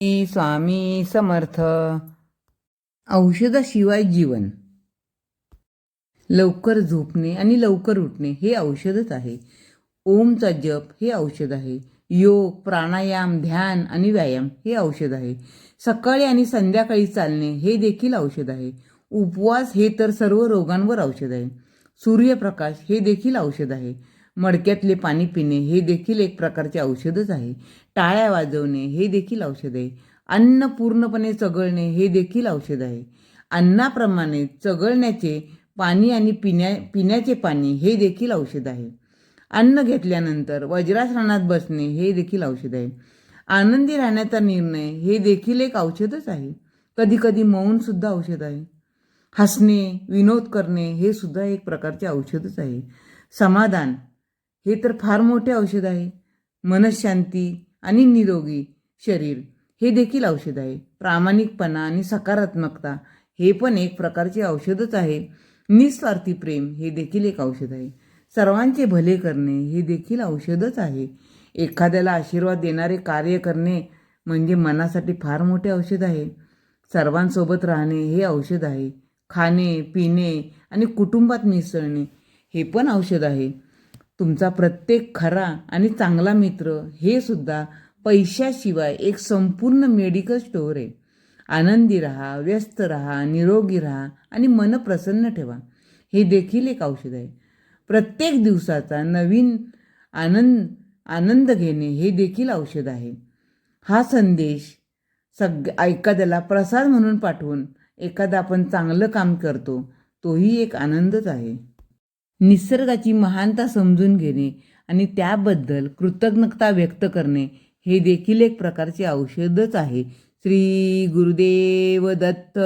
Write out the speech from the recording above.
स्वामी समर्थ. औषधाशिवाय जीवन. लवकर झोपणे आणि लवकर उठणे हे औषधच आहे. ओमचा जप हे औषध आहे. योग, प्राणायाम, ध्यान आणि व्यायाम हे औषध आहे. सकाळी आणि संध्याकाळी चालणे हे देखील औषध आहे. उपवास हे तर सर्व रोगांवर औषध आहे. सूर्यप्रकाश हे देखील औषध आहे. मडक्यातले पाणी पिणे हे देखील एक प्रकारचे औषधच आहे. टाळ्या वाजवणे हे देखील औषध आहे. अन्न पूर्णपणे चघळणे हे देखील औषध आहे. अन्नाप्रमाणे चघळण्याचे पाणी आणि पिण्याचे पाणी हे देखील औषध आहे. अन्न घेतल्यानंतर वज्रासनात बसणे हे देखील औषध आहे. आनंदी राहण्याचा निर्णय हे देखील एक औषधच आहे. कधीकधी मौन सुद्धा औषध आहे. हसणे, विनोद करणे हे सुद्धा एक प्रकारचे औषधच आहे. समाधान हे तर फार मोठे औषध आहे. मनशांती आणि निरोगी शरीर हे देखील औषध आहे. प्रामाणिकपणा आणि सकारात्मकता हे पण एक प्रकारचे औषधच आहे. निस्वार्थी प्रेम हे देखील एक औषध आहे. सर्वांचे भले करणे हे देखील औषधच आहे. एखाद्याला आशीर्वाद देणारे कार्य करणे म्हणजे मनासाठी फार मोठे औषध आहे. सर्वांसोबत राहणे हे औषध आहे. खाणे, पिणे आणि कुटुंबात मिसळणे हे पण औषध आहे. तुमचा प्रत्येक खरा आणि चांगला मित्र हे सुद्धा पैशाशिवाय एक संपूर्ण मेडिकल स्टोअर आहे. आनंदी राहा, व्यस्त राहा, निरोगी राहा आणि मन प्रसन्न ठेवा हे देखील एक औषध आहे. प्रत्येक दिवसाचा नवीन आनंद घेणे हे देखील औषध आहे. हा संदेश एखाद्याला प्रसाद म्हणून पाठवून एखादा आपण चांगलं काम करतो तोही एक आनंदच आहे. निसर्गाची महानता समजून घेणे आणि त्याबद्दल कृतज्ञता व्यक्त करणे हे देखील एक प्रकारचे औषधच आहे. श्री गुरुदेव दत्त.